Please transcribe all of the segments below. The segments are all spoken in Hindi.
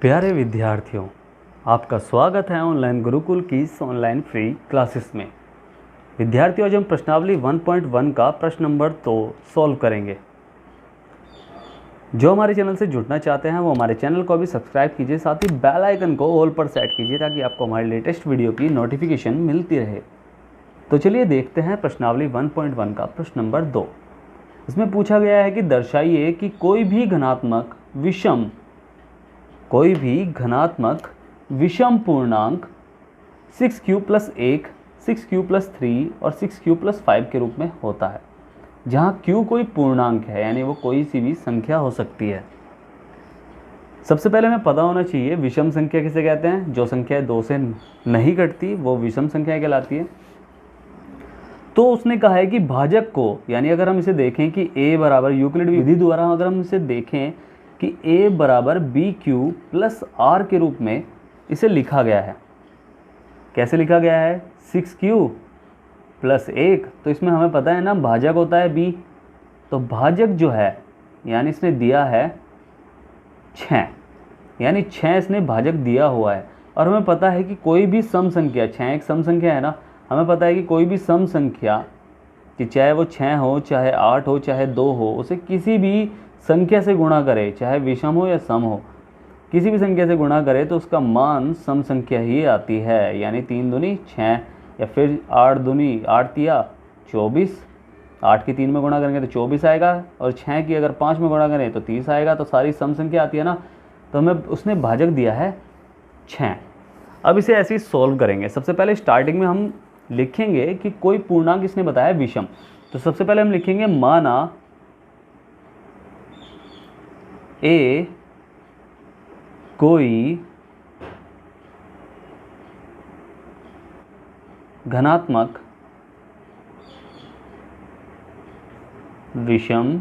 प्यारे विद्यार्थियों, आपका स्वागत है ऑनलाइन गुरुकुल की इस ऑनलाइन फ्री क्लासेस में। विद्यार्थियों, आज हम प्रश्नावली 1.1 का प्रश्न नंबर 2 सॉल्व करेंगे। जो हमारे चैनल से जुड़ना चाहते हैं वो हमारे चैनल को भी सब्सक्राइब कीजिए, साथ ही बेल आइकन को ऑल पर सेट कीजिए ताकि आपको हमारी लेटेस्ट वीडियो की नोटिफिकेशन मिलती रहे। तो चलिए देखते हैं प्रश्नावली 1.1 का प्रश्न नंबर 2। इसमें पूछा गया है कि दर्शाइए कि कोई भी घनात्मक विषम पूर्णांक 6q + 1, 6q + 3 और 6q + 5 के रूप में होता है, जहाँ q कोई पूर्णांक है, यानी वो कोई सी भी संख्या हो सकती है। सबसे पहले हमें पता होना चाहिए विषम संख्या किसे कहते हैं। जो संख्या 2 से नहीं कटती वो विषम संख्या कहलाती है। तो उसने कहा है कि भाजक को, यानी अगर हम इसे देखें कि a बराबर यूक्लिड विधि द्वारा अगर हम इसे देखें कि a बराबर BQ + R के रूप में इसे लिखा गया है। कैसे लिखा गया है? 6q + 1, तो इसमें हमें पता है ना भाजक होता है b, तो भाजक जो है यानी इसने दिया है 6, यानी 6 इसने भाजक दिया हुआ है। और हमें पता है कि कोई भी सम संख्या, 6 एक सम संख्या है ना, हमें पता है कि कोई भी सम संख्या कि चाहे वो 6 हो, चाहे 8 हो, चाहे 2 हो, उसे किसी भी संख्या से गुणा करे, चाहे विषम हो या सम हो, किसी भी संख्या से गुणा करे तो उसका मान सम संख्या ही आती है। यानी 3 दूनी 6 या फिर 8 दूनी 8 तिया 24, 8 की 3 में गुणा करेंगे तो 24 आएगा, और 6 की अगर 5 में गुणा करें तो 30 आएगा। तो सारी सम संख्या आती है ना, तो हमें उसने भाजक दिया है 6। अब इसे ऐसे ही सॉल्व करेंगे। सबसे पहले स्टार्टिंग में हम लिखेंगे कि कोई पूर्णांक इसने बताया विषम। तो सबसे पहले हम लिखेंगे माना a कोई घनात्मक विषम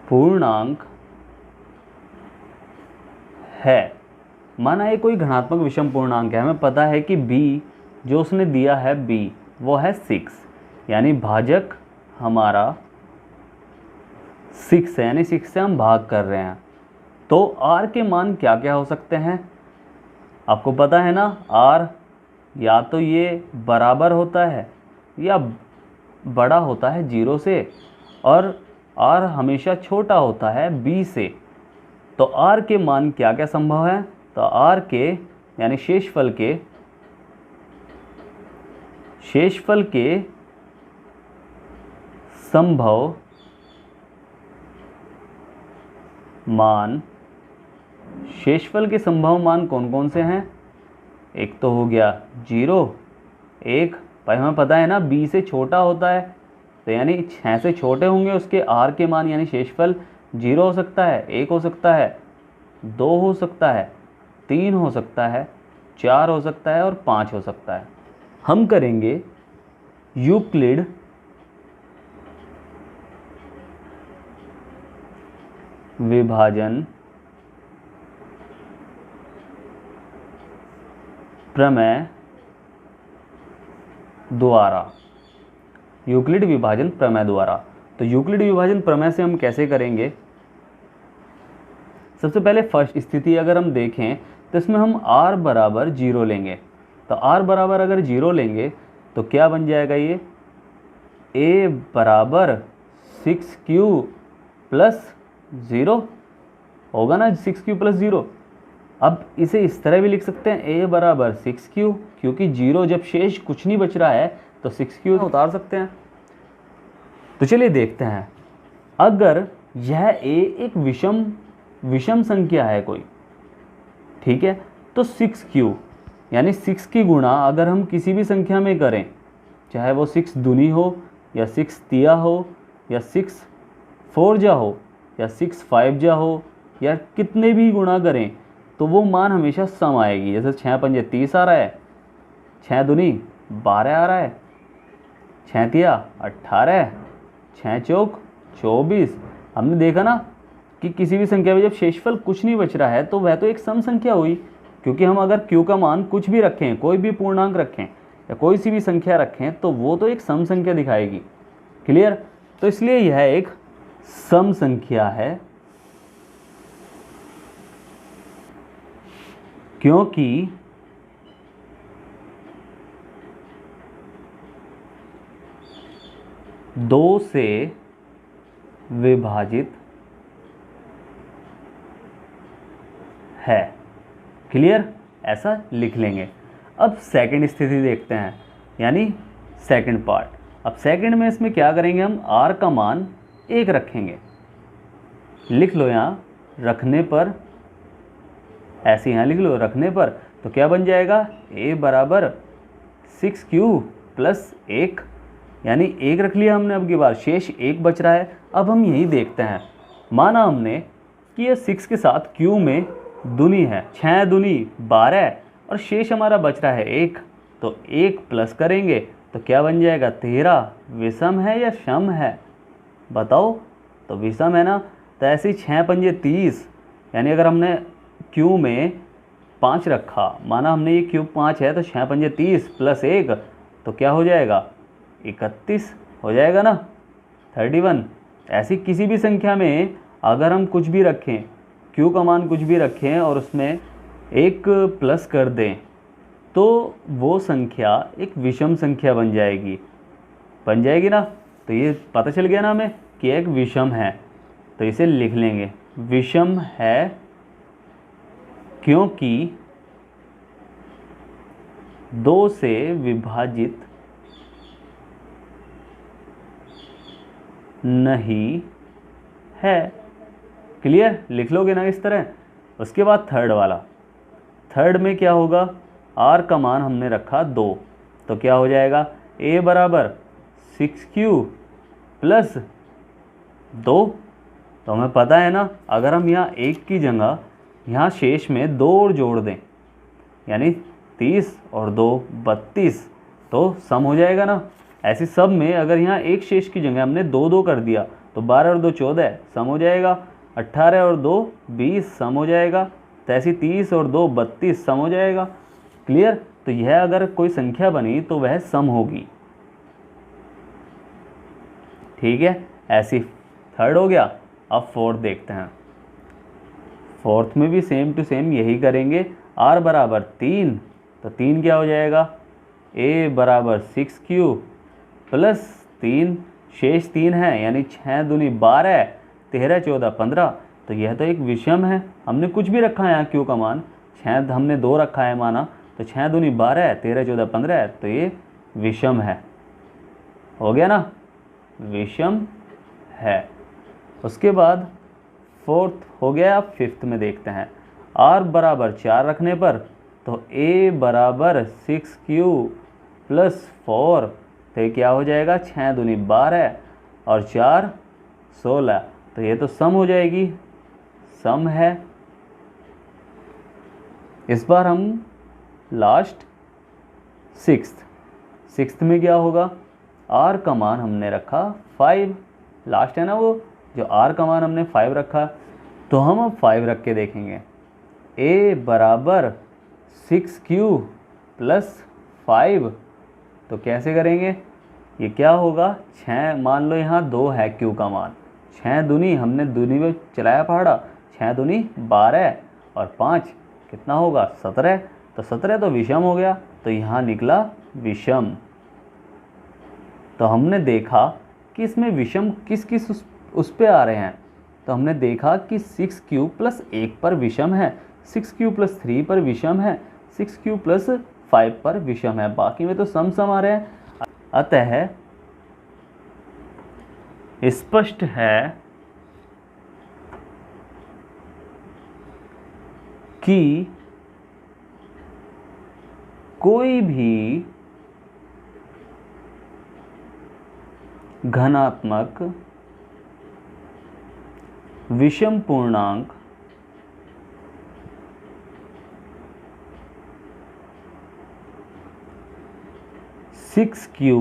पूर्णांक है। माना ये कोई घनात्मक विषम पूर्णांक है। हमें पता है कि b जो उसने दिया है b वो है 6, यानी भाजक हमारा 6 है, यानी 6 से हम भाग कर रहे हैं। तो r के मान क्या क्या हो सकते हैं आपको पता है ना। r या तो ये बराबर होता है या बड़ा होता है 0 से, और r हमेशा छोटा होता है b से। तो r के मान क्या क्या संभव है? तो r के यानी शेषफल के संभव मान, शेषफल के संभव मान कौन कौन से हैं? एक तो हो गया 0, 1, भाई हमें पता है ना b से छोटा होता है, तो यानी 6 से छोटे होंगे उसके r के मान, यानी शेषफल 0 हो सकता है, 1 हो सकता है, 2 हो सकता है, 3 हो सकता है, 4 हो सकता है और 5 हो सकता है। हम करेंगे यूक्लिड विभाजन प्रमेय द्वारा। यूक्लिड विभाजन प्रमेय द्वारा। तो यूक्लिड विभाजन प्रमेय से हम कैसे करेंगे? सबसे पहले फर्स्ट स्थिति अगर हम देखें तो इसमें हम r बराबर 0 लेंगे। तो r बराबर अगर 0 लेंगे तो क्या बन जाएगा? ये a बराबर 6q + 0 होगा ना, 6q + 0। अब इसे इस तरह भी लिख सकते हैं a बराबर 6q, क्योंकि 0 जब शेष कुछ नहीं बच रहा है तो 6q उतार सकते हैं। तो चलिए देखते हैं, अगर यह a एक विषम संख्या है कोई, ठीक है, तो 6q यानी 6 की गुणा अगर हम किसी भी संख्या में करें, चाहे वो 6 दूनी हो या 6 तिया हो या 6 4 हो या 6 5 हो, या कितने भी गुणा करें तो वो मान हमेशा सम आएगी। जैसे 6 पंजे 30 आ रहा है, 6 दूनी 12 आ रहा है, 6 तिया 18, 6 चौक 24। हमने देखा ना कि किसी भी संख्या में जब शेषफल कुछ नहीं बच रहा है तो वह तो एक सम संख्या हुई, क्योंकि हम अगर q का मान कुछ भी रखें, कोई भी पूर्णांक रखें या कोई सी भी संख्या रखें तो वो तो एक सम संख्या दिखाएगी। क्लियर? तो इसलिए यह एक सम संख्या है क्योंकि दो से विभाजित है। क्लियर, ऐसा लिख लेंगे। अब सेकंड स्थिति देखते हैं, यानी सेकंड पार्ट। अब सेकंड में इसमें क्या करेंगे, हम r का मान 1 रखेंगे। लिख लो यहाँ, रखने पर ऐसे यहाँ लिख लो, रखने पर तो क्या बन जाएगा, a बराबर 6q प्लस 1, यानी 1 रख लिया हमने। अब की बार शेष 1 बच रहा है। अब हम यही देखते हैं, माना हमने कि ये 6 के साथ q में दूनी है, 6 दूनी 12 और शेष हमारा बच रहा है 1, तो 1 प्लस करेंगे तो क्या बन जाएगा, 13। विषम है या सम है बताओ, तो विषम है ना। तो ऐसे ही 6 पंजे 30, यानी अगर हमने q में 5 रखा, माना हमने ये q 5 है, तो 6 पंजे 30 प्लस 1 तो क्या हो जाएगा, 31 हो जाएगा ना, 31। ऐसी किसी भी संख्या में अगर हम कुछ भी रखें, q का मान कुछ भी रखें और उसमें 1 प्लस कर दें, तो वो संख्या एक विषम संख्या बन जाएगी ना। तो ये पता चल गया ना हमें कि एक विषम है, तो इसे लिख लेंगे, विषम है क्योंकि 2 से विभाजित नहीं है। क्लियर, लिख लोगे ना इस तरह। उसके बाद थर्ड वाला, थर्ड में क्या होगा, r का मान हमने रखा 2, तो क्या हो जाएगा, a बराबर 6q प्लस 2। तो हमें पता है ना, अगर हम यहाँ 1 की जगह यहाँ शेष में 2 और जोड़ दें, यानी 30 और 2 32, तो सम हो जाएगा ना। ऐसे सब में अगर यहाँ एक शेष की जगह हमने 2 2 कर दिया, तो 12 और 2 14 सम हो जाएगा, 18 और 2 20 सम हो जाएगा, तो ऐसी 30 और 2 32 सम हो जाएगा। क्लियर, तो यह अगर कोई संख्या बनी तो वह सम होगी। ठीक है, ऐसी थर्ड हो गया। अब फोर्थ देखते हैं। फोर्थ में भी सेम टू सेम यही करेंगे, r बराबर 3, तो 3 क्या हो जाएगा, a बराबर 6q प्लस 3, शेष 3 है, यानी 6 दूनी 12 13 14 15, तो यह तो एक विषम है। हमने कुछ भी रखा है यहाँ q का मान, 6 हमने 2 रखा है माना, तो 6 दूनी 12 13 14 15, तो ये विषम है। हो गया ना, विषम है। उसके बाद फोर्थ हो गया। अब फिफ्थ में देखते हैं, r बराबर 4 रखने पर तो a बराबर 6q प्लस 4, तो ये क्या हो जाएगा, 6 दूनी 12 और 4 16, तो ये तो सम हो जाएगी, सम है। इस बार हम लास्ट सिक्स्थ में क्या होगा, r का मान हमने रखा 5, लास्ट है ना वो, जो r का मान हमने 5 रखा, तो हम अब 5 रख के देखेंगे। a बराबर 6q प्लस 5, तो कैसे करेंगे, ये क्या होगा, 6 मान लो यहाँ 2 है q का मान, 6 दूनी हमने दूनी में चलाया पहाड़ा, 6 दूनी 12 और 5 कितना होगा, 17, तो 17 तो विषम हो गया, तो यहाँ निकला विषम। तो हमने देखा कि इसमें विषम किस किस उस पे आ रहे हैं, तो हमने देखा कि 6q प्लस 1 पर विषम है, 6q प्लस 3 पर विषम है, 6q प्लस 5 पर विषम है, बाकी में तो सम सम आ रहे हैं। अतः स्पष्ट है कि कोई भी घनात्मक विषम पूर्णांक six Q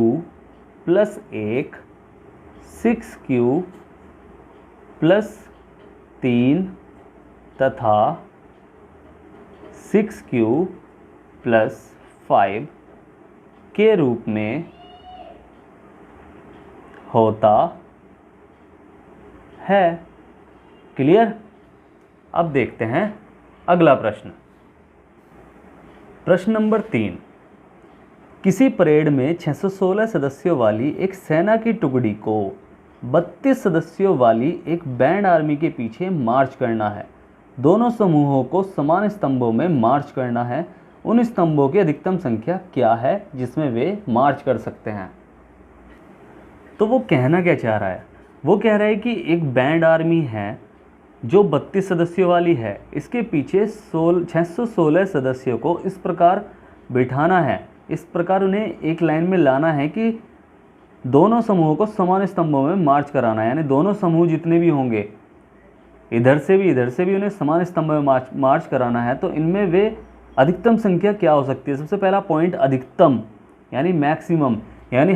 plus 1, 6q plus 3 तथा 6q प्लस 5 के रूप में होता है। क्लियर। अब देखते हैं अगला प्रश्न। प्रश्न नंबर 3, किसी परेड में 616 सदस्यों वाली एक सेना की टुकड़ी को 32 सदस्यों वाली एक बैंड आर्मी के पीछे मार्च करना है। दोनों समूहों को समान स्तंभों में मार्च करना है। उन स्तंभों की अधिकतम संख्या क्या है जिसमें वे मार्च कर सकते हैं? तो वो कहना क्या चाह रहा है? वो कह रहा है कि एक बैंड आर्मी है जो 32 सदस्यों वाली है, इसके पीछे 616 सदस्यों को इस प्रकार बिठाना है, इस प्रकार उन्हें एक लाइन में लाना है कि दोनों समूहों को समान स्तंभों में मार्च कराना है। यानी दोनों समूह जितने भी होंगे, इधर से भी उन्हें समान स्तंभों में मार्च कराना है। तो इनमें वे अधिकतम संख्या क्या हो सकती है? सबसे पहला पॉइंट अधिकतम यानी मैक्सिमम यानी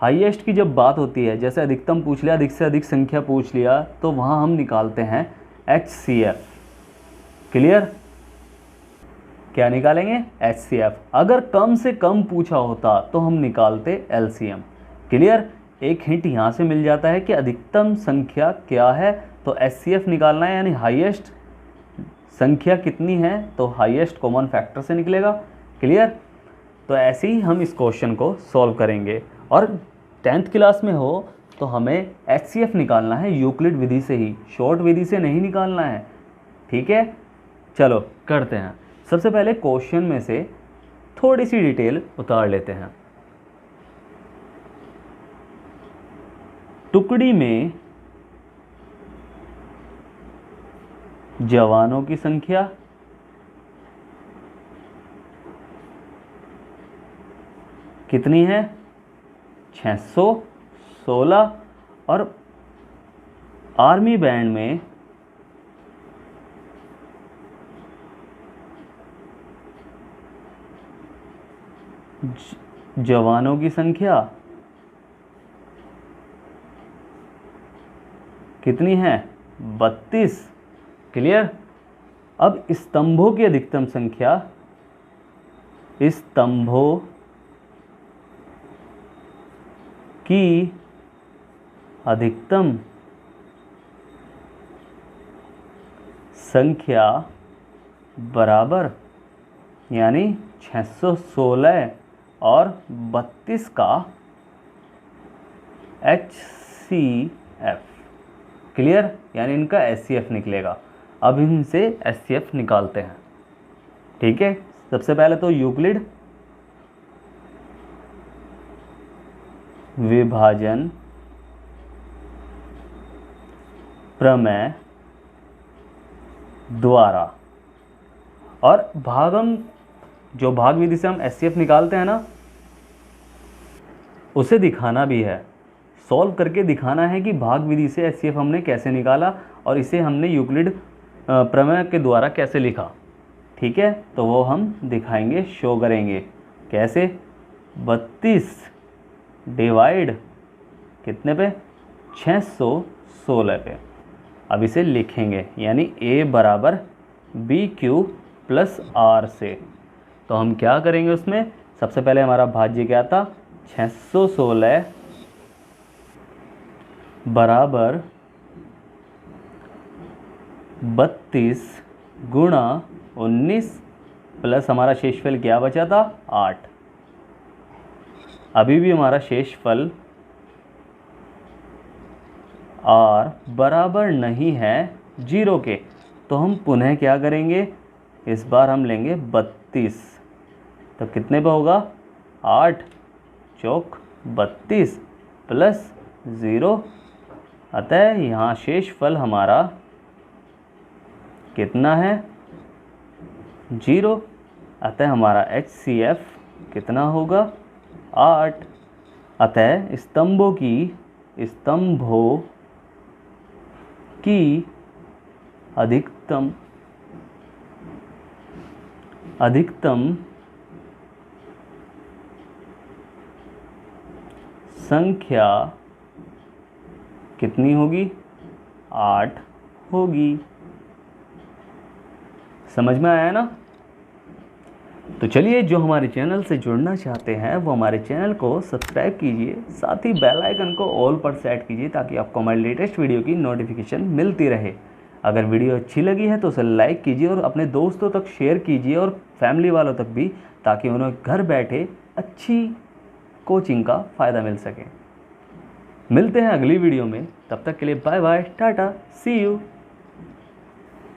हाईएस्ट की जब बात होती है, जैसे अधिकतम पूछ लिया, अधिक से अधिक संख्या पूछ लिया, तो वहाँ हम निकालते हैं HCF। क्लियर? क्या निकालेंगे? HCF। अगर कम से कम पूछा होता तो हम निकालते LCM। क्लियर? एक हिंट यहाँ से मिल जाता है कि अधिकतम संख्या क्या है, तो HCF निकालना है, यानी हाईएस्ट संख्या कितनी है, तो हाईएस्ट कॉमन फैक्टर से निकलेगा। क्लियर? तो ऐसे ही हम इस क्वेश्चन को सॉल्व करेंगे। और 10th क्लास में हो तो हमें HCF निकालना है यूक्लिड विधि से ही, शॉर्ट विधि से नहीं निकालना है। ठीक है, चलो करते हैं। सबसे पहले क्वेश्चन में से थोड़ी सी डिटेल उतार लेते हैं। टुकड़ी में जवानों की संख्या कितनी है? 616। और आर्मी बैंड में जवानों की संख्या कितनी है? 32। क्लियर? अब स्तंभों की अधिकतम संख्या, स्तंभों की अधिकतम संख्या बराबर, यानी 616 और 32 का HCF। क्लियर? यानी इनका HCF निकलेगा। अब इनसे HCF निकालते हैं। ठीक है, सबसे पहले तो यूक्लिड विभाजन प्रमेय द्वारा, और जो भाग विधि से हम HCF निकालते हैं ना, उसे दिखाना भी है, सॉल्व करके दिखाना है कि भाग विधि से HCF हमने कैसे निकाला और इसे हमने यूक्लिड प्रमेय के द्वारा कैसे लिखा। ठीक है, तो वो हम दिखाएंगे, शो करेंगे। कैसे? 32 डिवाइड कितने पे? 616 पे। अब इसे लिखेंगे, यानी A बराबर BQ प्लस R से। तो हम क्या करेंगे उसमें? सबसे पहले हमारा भाज्य क्या था? 616 बराबर 32 गुणा 19 प्लस हमारा शेषफल क्या बचा था? 8। अभी भी हमारा शेषफल R बराबर नहीं है 0 के, तो हम पुनः क्या करेंगे? इस बार हम लेंगे 32। तो कितने पे होगा? 8 चौक 32 प्लस 0। अतः यहाँ शेषफल हमारा कितना है? 0। अतः हमारा HCF कितना होगा? 8। अतः स्तंभों की अधिकतम संख्या कितनी होगी? 8 होगी। समझ में आया ना? तो चलिए, जो हमारे चैनल से जुड़ना चाहते हैं वो हमारे चैनल को सब्सक्राइब कीजिए, साथ ही बेल आइकन को ऑल पर सेट कीजिए ताकि आपको हमारे लेटेस्ट वीडियो की नोटिफिकेशन मिलती रहे। अगर वीडियो अच्छी लगी है तो उसे लाइक कीजिए और अपने दोस्तों तक शेयर कीजिए और फैमिली वालों तक भी, ताकि उन्हें घर बैठे अच्छी कोचिंग का फ़ायदा मिल सके। मिलते हैं अगली वीडियो में, तब तक के लिए bye bye, ta-ta, see you.